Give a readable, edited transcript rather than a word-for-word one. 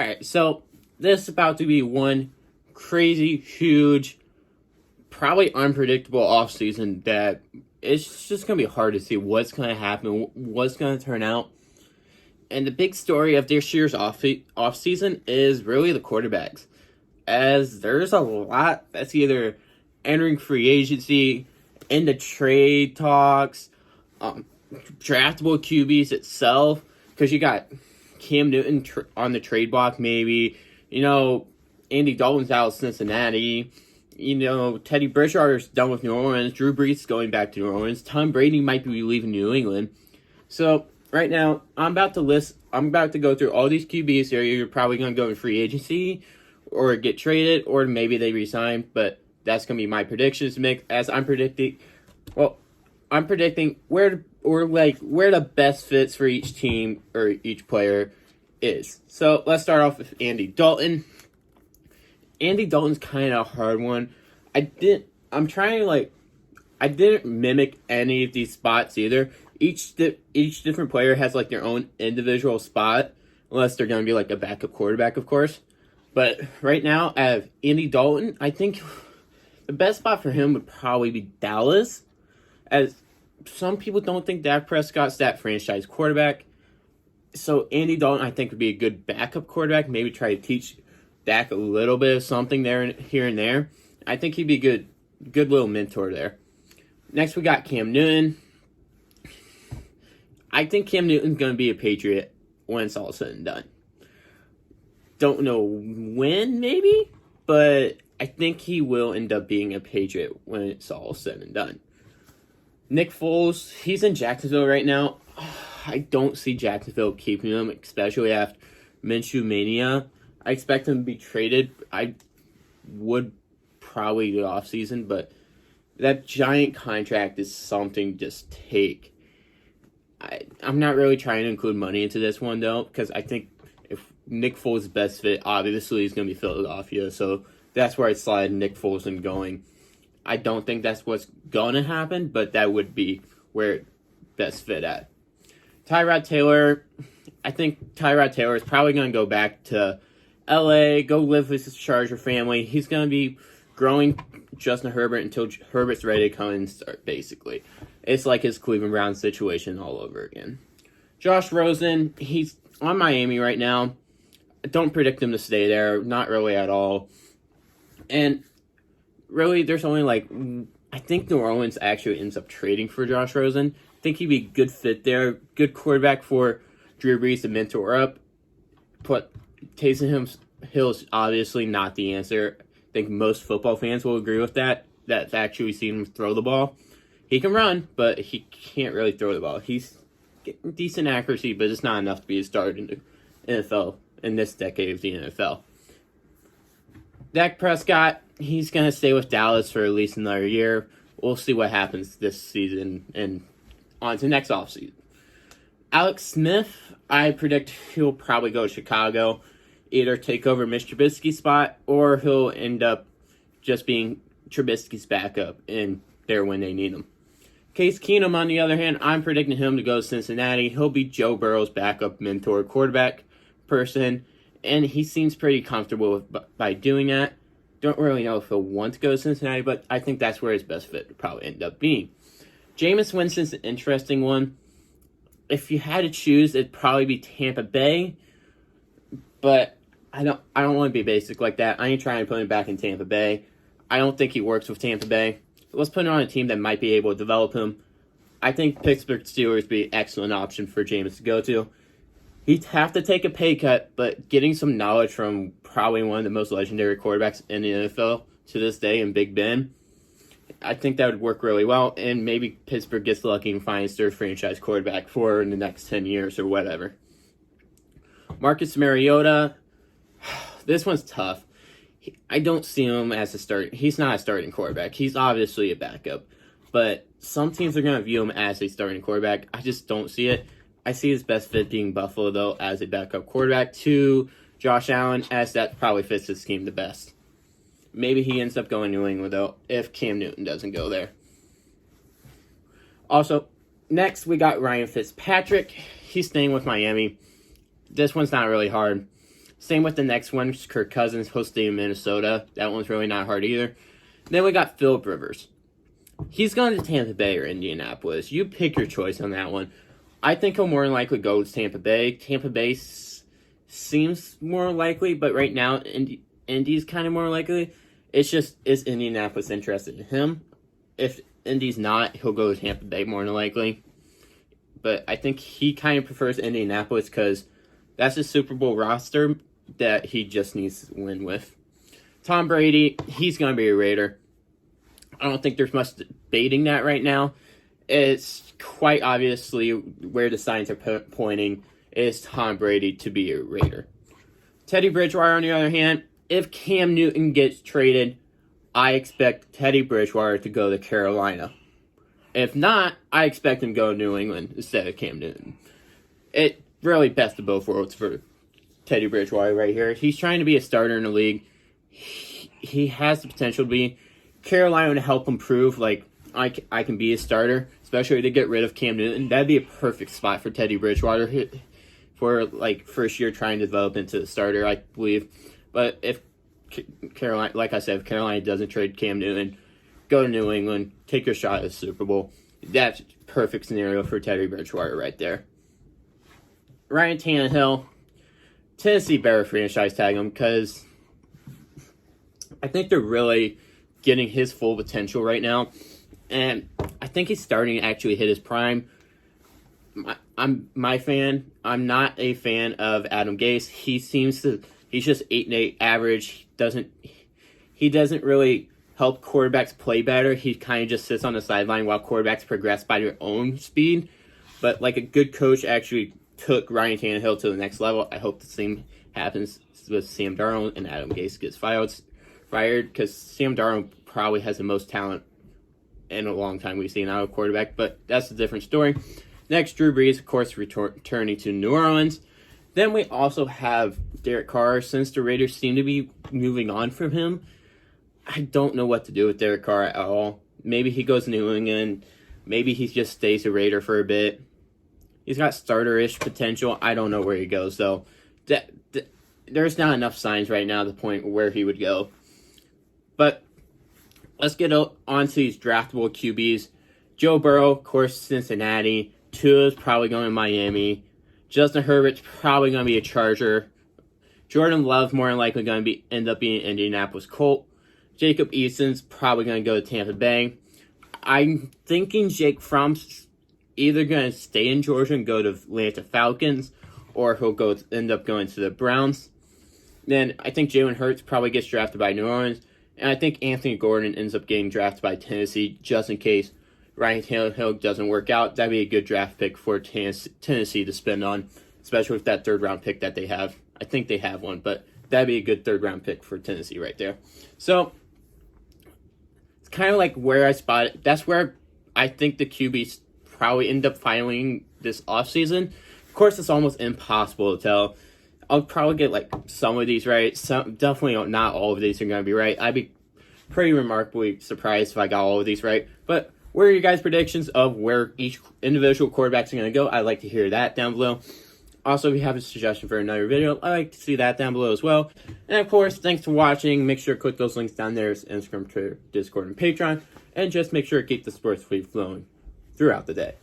Alright, so this is about to be one crazy, huge, probably unpredictable offseason that it's just going to be hard to see what's going to happen, what's going to turn out. And the big story of this year's offseason is really the quarterbacks, as there's a lot that's either entering free agency, into trade talks, draftable QBs itself, because you got Cam Newton on the trade block, maybe. Andy Dalton's out of Cincinnati. Teddy Bridgewater's done with New Orleans. Drew Brees going back to New Orleans. Tom Brady might be leaving New England. So, right now, I'm about to go through all these QBs here. You're probably going to go in free agency or get traded, or maybe they resign, but that's going to be my predictions to make, as I'm predicting where the best fits for each team or each player is. So let's start off with Andy Dalton. Andy Dalton's kind of a hard one. I didn't mimic any of these spots either. Each different player has their own individual spot, unless they're going to be a backup quarterback, of course. But right now, I have Andy Dalton. I think the best spot for him would probably be Dallas, as some people don't think Dak Prescott's that franchise quarterback. So Andy Dalton, I think, would be a good backup quarterback. Maybe try to teach Dak a little bit of something here and there. I think he'd be a good little mentor there. Next, we got Cam Newton. I think Cam Newton's going to be a Patriot when it's all said and done. Don't know when, maybe, but I think he will end up being a Patriot when it's all said and done. Nick Foles, he's in Jacksonville right now. I don't see Jacksonville keeping him, especially after Minshew Mania. I expect him to be traded. I would probably the offseason, but that giant contract is something to just take. I'm not really trying to include money into this one, though, because I think if Nick Foles' best fit, obviously, is going to be Philadelphia, so that's where I'd slide Nick Foles in going. I don't think that's what's going to happen, but that would be where it best fit at. Tyrod Taylor, I think Tyrod Taylor is probably going to go back to LA, go live with his Charger family. He's going to be growing Justin Herbert until Herbert's ready to come and start, basically. It's like his Cleveland Browns situation all over again. Josh Rosen, he's on Miami right now. I don't predict him to stay there, not really at all. And really, there's only I think New Orleans actually ends up trading for Josh Rosen. I think he'd be a good fit there. Good quarterback for Drew Brees to mentor up. But Taysom Hill's obviously not the answer. I think most football fans will agree with that. That's actually seen him throw the ball. He can run, but he can't really throw the ball. He's getting decent accuracy, but it's not enough to be a starter in the NFL in this decade of the NFL. Dak Prescott, he's going to stay with Dallas for at least another year. We'll see what happens this season and on to next offseason. Alex Smith, I predict he'll probably go to Chicago, either take over Mitch Trubisky's spot, or he'll end up just being Trubisky's backup in there when they need him. Case Keenum, on the other hand, I'm predicting him to go to Cincinnati. He'll be Joe Burrow's backup mentor quarterback person, and he seems pretty comfortable by doing that. Don't really know if he'll want to go to Cincinnati, but I think that's where his best fit would probably end up being. Jameis Winston's an interesting one. If you had to choose, it'd probably be Tampa Bay, but I don't want to be basic like that. I ain't trying to put him back in Tampa Bay. I don't think he works with Tampa Bay. Let's put him on a team that might be able to develop him. I think Pittsburgh Steelers would be an excellent option for Jameis to go to. He'd have to take a pay cut, but getting some knowledge from probably one of the most legendary quarterbacks in the NFL to this day in Big Ben, I think that would work really well, and maybe Pittsburgh gets lucky and finds their franchise quarterback for in the next 10 years or whatever. Marcus Mariota, this one's tough. I don't see him as a start. He's not a starting quarterback. He's obviously a backup, but some teams are going to view him as a starting quarterback. I just don't see it. I see his best fit being Buffalo, though, as a backup quarterback to Josh Allen, as that probably fits his scheme the best. Maybe he ends up going to New England, though, if Cam Newton doesn't go there. Also, next we got Ryan Fitzpatrick. He's staying with Miami. This one's not really hard. Same with the next one, Kirk Cousins hosting Minnesota. That one's really not hard either. Then we got Phillip Rivers. He's going to Tampa Bay or Indianapolis. You pick your choice on that one. I think he'll more than likely go to Tampa Bay. Tampa Bay seems more likely, but right now Indy's kind of more likely. It's just, is Indianapolis interested in him? If Indy's not, he'll go to Tampa Bay more than likely. But I think he kind of prefers Indianapolis because that's a Super Bowl roster that he just needs to win with. Tom Brady, he's going to be a Raider. I don't think there's much debating that right now. It's quite obviously where the signs are pointing is Tom Brady to be a Raider. Teddy Bridgewater, on the other hand, if Cam Newton gets traded, I expect Teddy Bridgewater to go to Carolina. If not, I expect him to go to New England instead of Cam Newton. It really best of both worlds for Teddy Bridgewater right here. He's trying to be a starter in the league. He has the potential to be. Carolina to help him prove, like, I can be a starter, especially to get rid of Cam Newton. That'd be a perfect spot for Teddy Bridgewater for, like, first year trying to develop into a starter, I believe. But if Carolina, like I said, if Carolina doesn't trade Cam Newton, go to New England, take your shot at the Super Bowl. That's a perfect scenario for Teddy Bridgewater right there. Ryan Tannehill, Tennessee better franchise tag him because I think they're really getting his full potential right now. And I think he's starting to actually hit his prime. I'm not a fan of Adam Gase. He's just 8-8 average. He doesn't really help quarterbacks play better. He kind of just sits on the sideline while quarterbacks progress by their own speed. But like a good coach actually took Ryan Tannehill to the next level. I hope the same happens with Sam Darnold and Adam Gase gets fired because Sam Darnold probably has the most talent in a long time we've seen out of quarterback, but that's a different story. Next, Drew Brees, of course, returning to New Orleans. Then we also have Derek Carr. Since the Raiders seem to be moving on from him, I don't know what to do with Derek Carr at all. Maybe he goes to New England. Maybe he just stays a Raider for a bit. He's got starter-ish potential. I don't know where he goes, though. There's not enough signs right now to the point where he would go. But let's get on to these draftable QBs. Joe Burrow, of course, Cincinnati. Tua's probably going to Miami. Justin Herbert's probably going to be a Charger. Jordan Love's more than likely going to end up being an Indianapolis Colt. Jacob Eason's probably going to go to Tampa Bay. I'm thinking Jake Fromm's either going to stay in Georgia and go to Atlanta Falcons, or he'll end up going to the Browns. Then I think Jalen Hurts probably gets drafted by New Orleans. And I think Anthony Gordon ends up getting drafted by Tennessee just in case Ryan Tannehill doesn't work out. That'd be a good draft pick for Tennessee to spend on, especially with that third-round pick that they have. I think they have one, but that'd be a good third-round pick for Tennessee right there. So it's kind of like where I spot it. That's where I think the QBs probably end up filing this offseason. Of course, it's almost impossible to tell. I'll probably get like some of these right. Some definitely not all of these are going to be right. I'd be pretty remarkably surprised if I got all of these right. But what are your guys' predictions of where each individual quarterbacks are going to go? I'd like to hear that down below. Also, if you have a suggestion for another video, I'd like to see that down below as well. And of course, thanks for watching. Make sure to click those links down there. It's Instagram, Twitter, Discord, and Patreon. And just make sure to keep the sports feed flowing throughout the day.